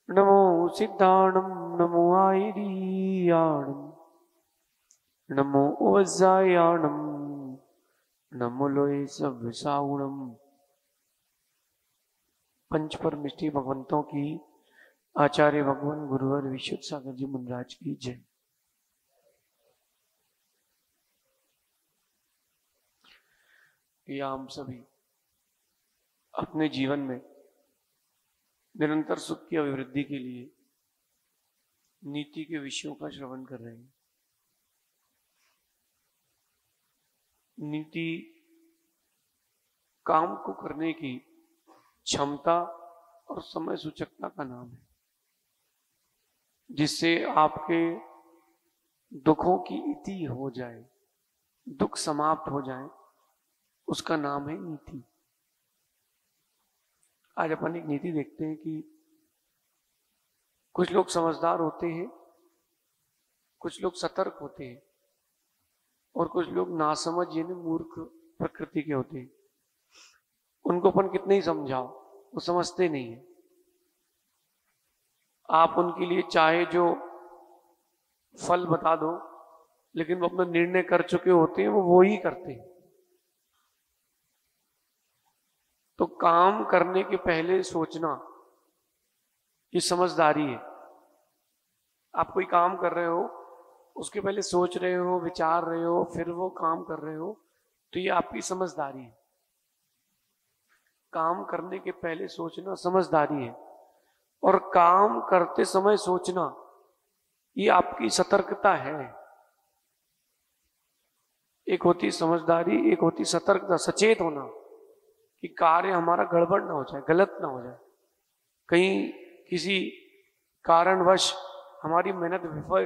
नमो सिद्धाणं नमो आयर्याणं नमो वज्रायाणं नमो लोय सव्यसाउणम्। पंच परमिष्टि भगवंतों की आचार्य भगवान गुरुवर विशुद्ध सागर जी मुनिराज की जय। या हम सभी अपने जीवन में निरंतर सुख की अभिवृद्धि के लिए नीति के विषयों का श्रवण कर रहे हैं। नीति काम को करने की क्षमता और समय सूचकता का नाम है, जिससे आपके दुखों की इति हो जाए, दुख समाप्त हो जाए, उसका नाम है नीति। आज अपन एक नीति देखते हैं कि कुछ लोग समझदार होते हैं, कुछ लोग सतर्क होते हैं और कुछ लोग नासमझ यानी मूर्ख प्रकृति के होते हैं। उनको अपन कितने ही समझाओ वो समझते नहीं है। आप उनके लिए चाहे जो फल बता दो, लेकिन वो अपना निर्णय कर चुके होते हैं, वो ही करते हैं। तो काम करने के पहले सोचना ये समझदारी है। आप कोई काम कर रहे हो, उसके पहले सोच रहे हो, विचार रहे हो, फिर वो काम कर रहे हो, तो ये आपकी समझदारी है। काम करने के पहले सोचना समझदारी है, और काम करते समय सोचना ये आपकी सतर्कता है। एक होती समझदारी, एक होती सतर्कता, सचेत होना कि कार्य हमारा गड़बड़ ना हो जाए, गलत ना हो जाए, कहीं किसी कारणवश हमारी मेहनत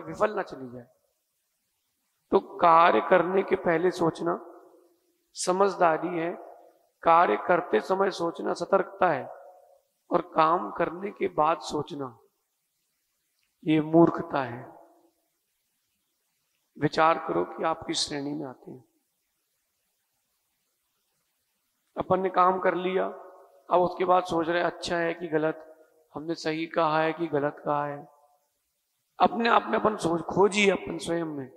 विफल ना चली जाए। तो कार्य करने के पहले सोचना समझदारी है, कार्य करते समय सोचना सतर्कता है, और काम करने के बाद सोचना ये मूर्खता है। विचार करो कि आप किस श्रेणी में आते हैं। अपन ने काम कर लिया, अब उसके बाद सोच रहे अच्छा है कि गलत, हमने सही कहा है कि गलत कहा है। अपने आप में अपन सोच खोजिए अपन स्वयं में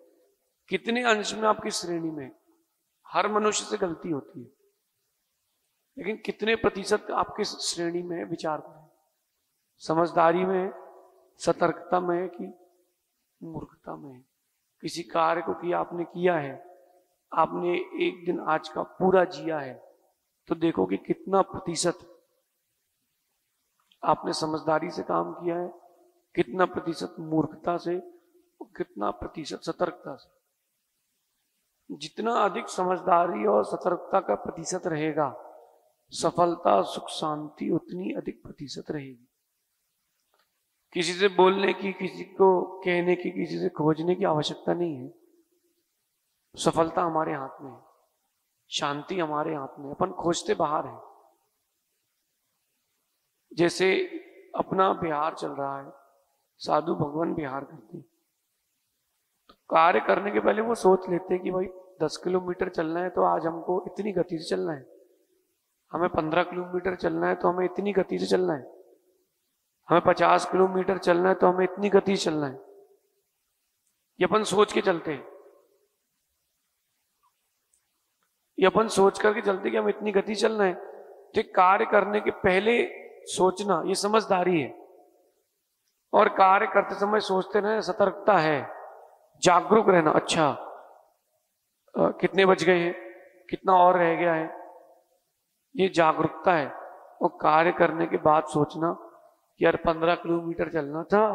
कितने अंश में आपकी श्रेणी में। हर मनुष्य से गलती होती है, लेकिन कितने प्रतिशत आपकी श्रेणी में विचार करें। समझदारी में, सतर्कता में कि मूर्खता में। किसी कार्य को किया, आपने किया है, आपने एक दिन आज का पूरा जिया है, तो देखो कि कितना प्रतिशत आपने समझदारी से काम किया है, कितना प्रतिशत मूर्खता से, और कितना प्रतिशत सतर्कता से। जितना अधिक समझदारी और सतर्कता का प्रतिशत रहेगा, सफलता सुख शांति उतनी अधिक प्रतिशत रहेगी। किसी से बोलने की, किसी को कहने की, किसी से खोजने की आवश्यकता नहीं है। सफलता हमारे हाथ में है, शांति हमारे हाथ में, अपन खोजते बाहर है। जैसे अपना बिहार चल रहा है, साधु भगवान बिहार करते, तो कार्य करने के पहले वो सोच लेते कि भाई 10 किलोमीटर चलना है तो आज हमको इतनी गति से चलना है, हमें 15 किलोमीटर चलना है तो हमें इतनी गति से चलना है, हमें 50 किलोमीटर चलना है तो हमें इतनी गति से चलना है। ये अपन सोच के चलते हैं, ये अपन सोच करके चलते कि हम इतनी गति चलना है। तो कार्य करने के पहले सोचना ये समझदारी है, और कार्य करते समय सोचते रहना सतर्कता है, जागरूक रहना। अच्छा कितने बज गए हैं, कितना और रह गया है, ये जागरूकता है। और कार्य करने के बाद सोचना कि यार 15 किलोमीटर चलना था,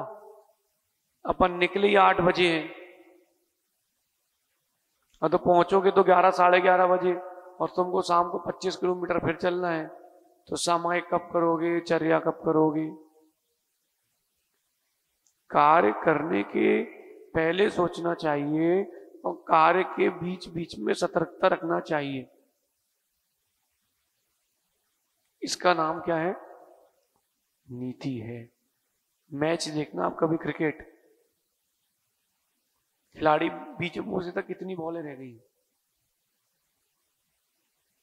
अपन निकले ही 8 बजे हैं, तो पहुंचोगे तो 11 साढ़े 11 बजे, और तुमको शाम को 25 किलोमीटर फिर चलना है, तो सामायिक कब करोगे, चर्या कब करोगे। कार्य करने के पहले सोचना चाहिए, और कार्य के बीच बीच में सतर्कता रखना चाहिए। इसका नाम क्या है? नीति है। मैच देखना आप कभी, क्रिकेट खिलाड़ी बीच में तक कितनी बॉलें रह गई,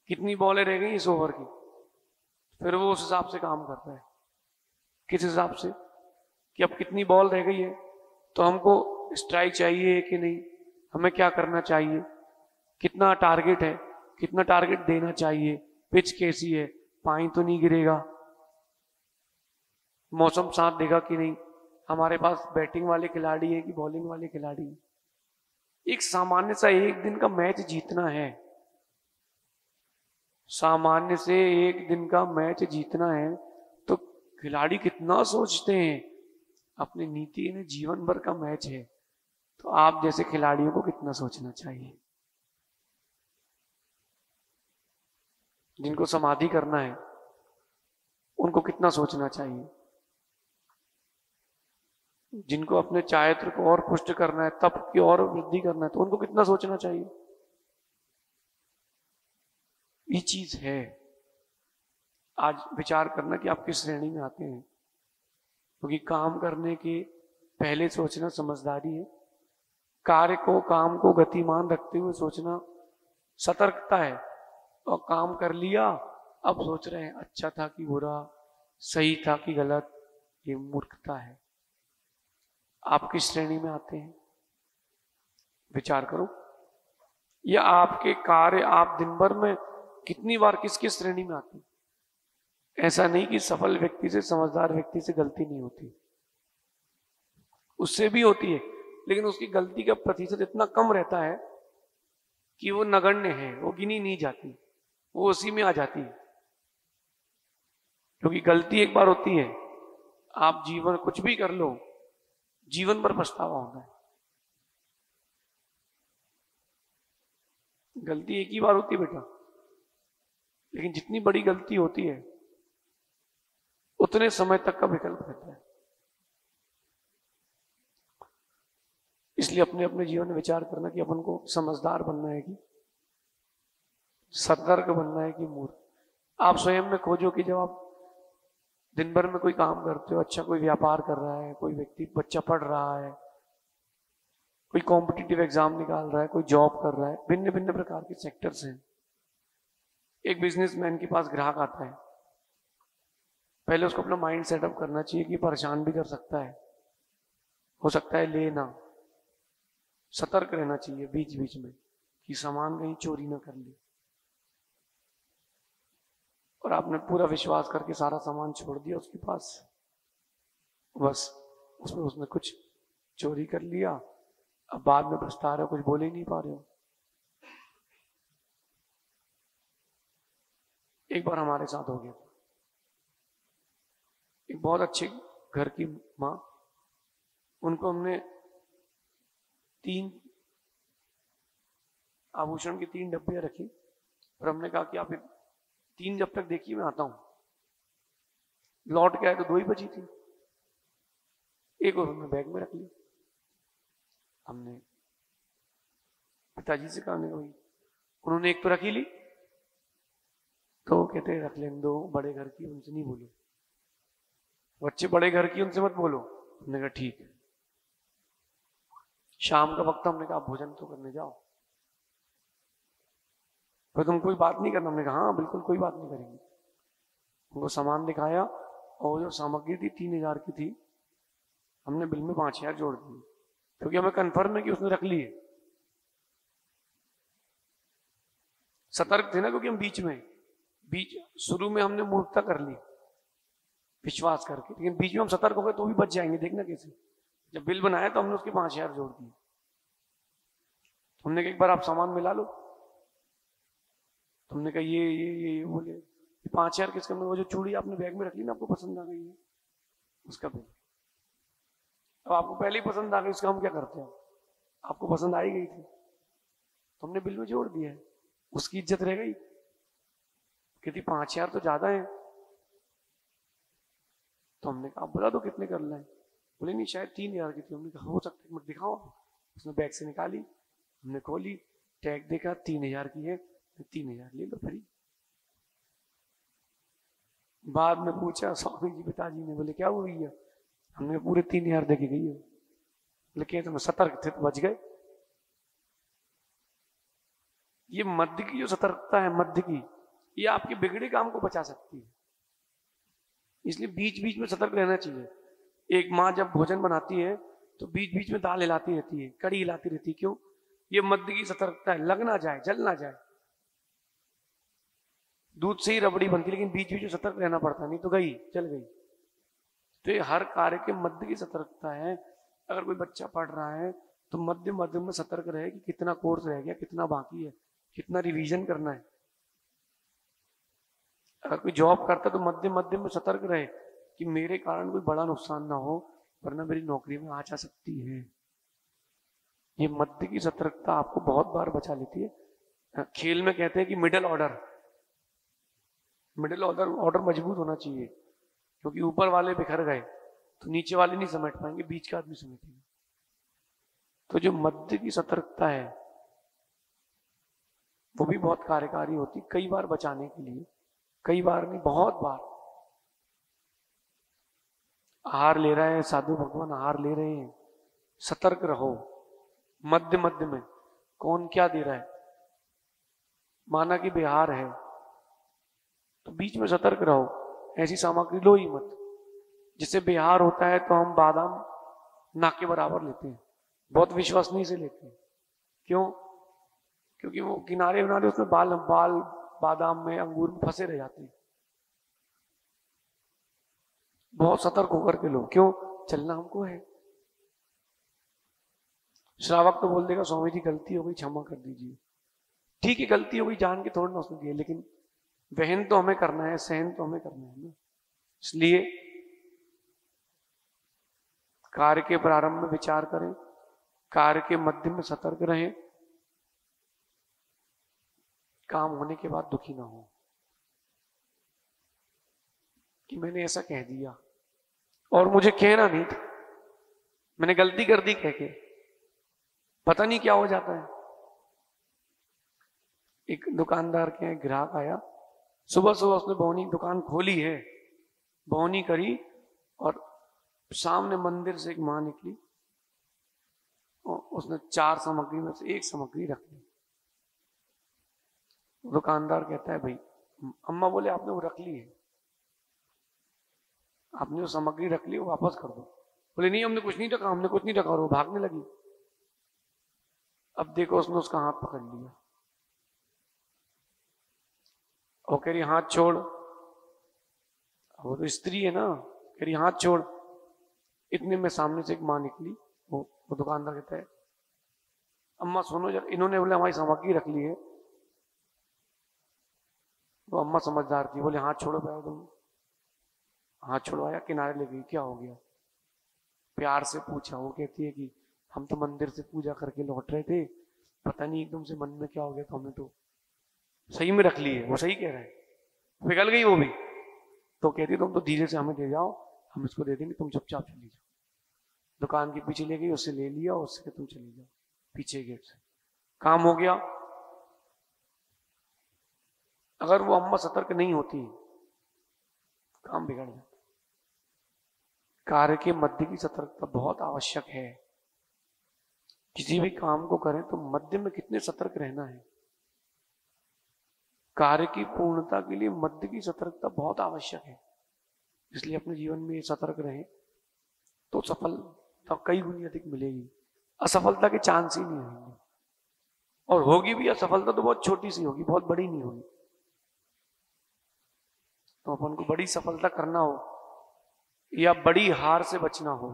कितनी बॉलें रह गई इस ओवर की, फिर वो उस हिसाब से काम करता है। किस हिसाब से? कि अब कितनी बॉल रह गई है, तो हमको स्ट्राइक चाहिए कि नहीं, हमें क्या करना चाहिए, कितना टारगेट है, कितना टारगेट देना चाहिए, पिच कैसी है, पानी तो नहीं गिरेगा, मौसम साथ देगा कि नहीं, हमारे पास बैटिंग वाले खिलाड़ी है कि बॉलिंग वाले खिलाड़ी है। एक सामान्य सा एक दिन का मैच जीतना है, सामान्य से एक दिन का मैच जीतना है, तो खिलाड़ी कितना सोचते हैं, अपनी नीति में जीवन भर का मैच है, तो आप जैसे खिलाड़ियों को कितना सोचना चाहिए। जिनको समाधि करना है उनको कितना सोचना चाहिए, जिनको अपने चारित्र को और पुष्ट करना है, तप की और वृद्धि करना है, तो उनको कितना सोचना चाहिए। ये चीज है, आज विचार करना कि आप किस श्रेणी में आते हैं, क्योंकि काम करने के पहले सोचना समझदारी है, कार्य को काम को गतिमान रखते हुए सोचना सतर्कता है, और काम कर लिया अब सोच रहे हैं अच्छा था कि बुरा, सही था कि गलत, ये मूर्खता है। आप किस श्रेणी में आते हैं विचार करो, या आपके कार्य आप दिन भर में कितनी बार किस किस श्रेणी में आते हैं। ऐसा नहीं कि सफल व्यक्ति से, समझदार व्यक्ति से गलती नहीं होती, उससे भी होती है, लेकिन उसकी गलती का प्रतिशत इतना कम रहता है कि वो नगण्य है, वो गिनी नहीं जाती, वो उसी में आ जाती है। क्योंकि गलती एक बार होती है, आप जीवन कुछ भी कर लो, जीवन भर पछतावा होता है। गलती एक ही बार होती है बेटा, लेकिन जितनी बड़ी गलती होती है उतने समय तक का विकल्प रहता है। इसलिए अपने अपने जीवन में विचार करना कि अपन को समझदार बनना है कि सतर्क बनना है कि मूर्ख। आप स्वयं में खोजो कि जब आप दिन भर में कोई काम करते हो, अच्छा कोई व्यापार कर रहा है, कोई व्यक्ति बच्चा पढ़ रहा है, कोई कॉम्पिटिटिव एग्जाम निकाल रहा है, कोई जॉब कर रहा है, भिन्न भिन्न प्रकार के सेक्टर्स हैं। एक बिजनेसमैन के पास ग्राहक आता है, पहले उसको अपना माइंड सेटअप करना चाहिए कि परेशान भी कर सकता है, हो सकता है लेना, सतर्क रहना चाहिए बीच बीच में कि सामान कहीं चोरी ना कर ले। और आपने पूरा विश्वास करके सारा सामान छोड़ दिया उसके पास, बस उसने कुछ चोरी कर लिया, अब बाद में पछता रहे हो, कुछ बोल ही नहीं पा रहे हो। एक बार हमारे साथ हो गया, एक बहुत अच्छे घर की माँ, उनको हमने 3 आभूषण की 3 डब्बियां रखी, और हमने कहा कि आप 3 जब तक देखिए मैं आता हूं। लौट के आए तो 2 ही बची थी, एक और हमने बैग में रख ली। हमने पिताजी से कहा, उन्होंने एक तो रखी ली, तो कहते रख लें, 2 बड़े घर की, उनसे नहीं बोलो, बच्चे बड़े घर की उनसे मत बोलो। हमने कहा ठीक है। शाम का वक्त, हमने कहा भोजन तो करने जाओ, पर तुम कोई बात नहीं करना। हमने कहा हाँ बिल्कुल कोई बात नहीं करेंगे। उनको सामान दिखाया, और जो सामग्री थी 3000 की थी, हमने बिल में 5000 जोड़ दिए, क्योंकि हमें कंफर्म है कि उसने रख ली है। सतर्क थे ना, क्योंकि हम बीच शुरू में हमने मूर्खता कर ली विश्वास करके, लेकिन बीच में हम सतर्क हो गए तो भी बच जाएंगे। देखना कैसे, जब बिल बनाया तो हमने उसके 5000 जोड़ दिए। हमने कहा एक बार आप सामान मिला लो। तुमने कहा ये बोले 5000 किसका? वो जो चूड़ी आपने बैग में रख ली ना, आपको पसंद आ गई है, उसका बिल। अब आपको पहले ही पसंद आ गई, उसका हम क्या करते हैं? आपको पसंद आई गई थी, तुमने बिल में जोड़ दिया है, उसकी इज्जत रह गई। कहती 5000 तो ज्यादा है। तो हमने कहा बता दो कितने कर लाए। बोले नहीं शायद 3000 की थी। हमने कहा हो सकता है, मत दिखाओ। उसने बैग से निकाली, हमने खोली, टैग देखा 3000 की है, 3000 ले लो फ्री। बाद में पूछा स्वामी जी पिताजी ने, बोले क्या हुई है? हमने पूरे 3000 देके गई है। लेकिन तुम सतर्क थे तो बच गए। ये मध्य की जो सतर्कता है, मध्य की, ये आपके बिगड़े काम को बचा सकती है। इसलिए बीच बीच में सतर्क रहना चाहिए। एक माँ जब भोजन बनाती है तो बीच बीच में दाल हिलाती रहती है, कड़ी हिलाती रहती है। क्यों? ये मध्य की सतर्कता है, लग ना जाए, जल ना जाए। दूध से ही रबड़ी बनती, लेकिन बीच बीच में सतर्क रहना पड़ता, नहीं तो गई, जल गई। तो ये हर कार्य के मध्य की सतर्कता है। अगर कोई बच्चा पढ़ रहा है तो मध्य मध्य में सतर्क रहे कि कितना कोर्स रह गया, कितना बाकी है, कितना रिवीजन करना है। अगर कोई जॉब करता है तो मध्य मध्य में सतर्क रहे कि मेरे कारण कोई बड़ा नुकसान ना हो, वरना मेरी नौकरी में आ जा सकती है। ये मध्य की सतर्कता आपको बहुत बार बचा लेती है। खेल में कहते हैं कि मिडिल ऑर्डर, मिडिल ऑर्डर मजबूत होना चाहिए, क्योंकि ऊपर वाले बिखर गए तो नीचे वाले नहीं समेट पाएंगे, बीच का आदमी समेटेंगे। तो जो मध्य की सतर्कता है वो भी बहुत कार्यकारी होती, कई बार बचाने के लिए, कई बार नहीं, बहुत बार। आहार ले रहे हैं साधु भगवान, आहार ले रहे हैं, सतर्क रहो। मध्य मध्य में कौन क्या दे रहा है, माना कि बिहार है तो बीच में सतर्क रहो, ऐसी सामग्री लो ही मत। जिससे बिहार होता है तो हम बादाम नाक के बराबर लेते हैं, बहुत विश्वसनीय से लेते हैं। क्यों? क्योंकि वो किनारे किनारे उसमें बाल बाल बादाम में, अंगूर में फंसे रह जाते हैं। बहुत सतर्क होकर के लो। क्यों? चलना हमको है। श्रावक तो बोल देगा स्वामी जी गलती हो गई, क्षमा कर दीजिए। ठीक है, गलती हो गई, जान के थोड़ा ना उसने दिया, लेकिन वहन तो हमें करना है, सहन तो हमें करना है ना। इसलिए कार्य के प्रारंभ में विचार करें, कार्य के मध्य में सतर्क रहें, काम होने के बाद दुखी ना हो कि मैंने ऐसा कह दिया और मुझे कहना नहीं था, मैंने गलती कर दी कह के, पता नहीं क्या हो जाता है। एक दुकानदार के यहाँ ग्राहक आया, सुबह सुबह उसने भौनी दुकान खोली है, भौनी करी और सामने मंदिर से एक मां निकली और उसने 4 सामग्री में से एक सामग्री रख ली। दुकानदार कहता है भाई, अम्मा बोले आपने वो रख ली है, आपने वो सामग्री रख ली, वो वापस कर दो। बोले नहीं हमने कुछ नहीं रखा, हमने कुछ नहीं रखा, और वो भागने लगी। अब देखो उसने उसका हाथ पकड़ लिया और कह रही हाथ छोड़, वो तो स्त्री है ना, कह रही हाथ छोड़। इतने में सामने से एक मां निकली, वो दुकानदार कहता है अम्मा सुनो जरा, इन्होंने बोले हमारी सामग्री रख ली है। वो अम्मा समझदार थी, बोले हाथ छोड़ो पैर तुम। हाथ छुड़वाया, किनारे ले गई, क्या हो गया, प्यार से पूछा। वो कहती है कि हम तो मंदिर से पूजा करके लौट रहे थे, पता नहीं एकदम से मन में क्या हो गया, तो हमने तो सही में रख ली है। वो सही कह रहा है, पिघल गई वो भी। तो कहती तुम तो धीरे से हमें दे जाओ, हम इसको दे देंगे, तुम चुपचाप चली जाओ। दुकान के पीछे ले गई, उससे ले लिया, उससे तुम चली जाओ पीछे गेट से, काम हो गया। अगर वो अम्मा सतर्क नहीं होती, काम बिगड़ जाता। कार्य के मध्य की सतर्कता बहुत आवश्यक है। किसी भी काम को करें तो मध्य में कितने सतर्क रहना है। कार्य की पूर्णता के लिए मध्य की सतर्कता बहुत आवश्यक है। इसलिए अपने जीवन में सतर्क रहें तो सफलता कई गुनी अधिक मिलेगी, असफलता के चांस ही नहीं रहेंगे। और होगी भी असफलता तो बहुत छोटी सी होगी, बहुत बड़ी नहीं होगी। तो अपन को बड़ी सफलता करना हो या बड़ी हार से बचना हो,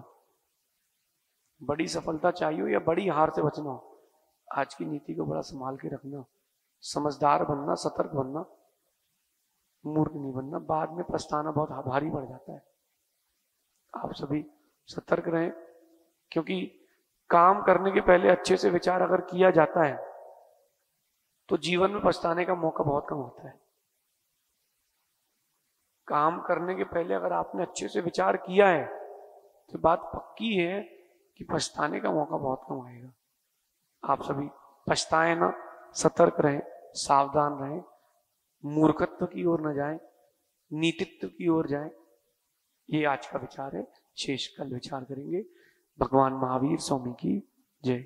बड़ी सफलता चाहिए या बड़ी हार से बचना हो, आज की नीति को बड़ा संभाल के रखना, समझदार बनना, सतर्क बनना, मूर्ख नहीं बनना। बाद में पछताना बहुत भारी पड़ जाता है। आप सभी सतर्क रहें, क्योंकि काम करने के पहले अच्छे से विचार अगर किया जाता है तो जीवन में पछताने का मौका बहुत कम होता है। काम करने के पहले अगर आपने अच्छे से विचार किया है तो बात पक्की है कि पछताने का मौका बहुत कम आएगा। आप सभी पछताएं ना, सतर्क रहें, सावधान रहें, मूर्खत्व की ओर न जाएं, नीतित्व की ओर जाएं। ये आज का विचार है, शेष कल विचार करेंगे। भगवान महावीर स्वामी की जय।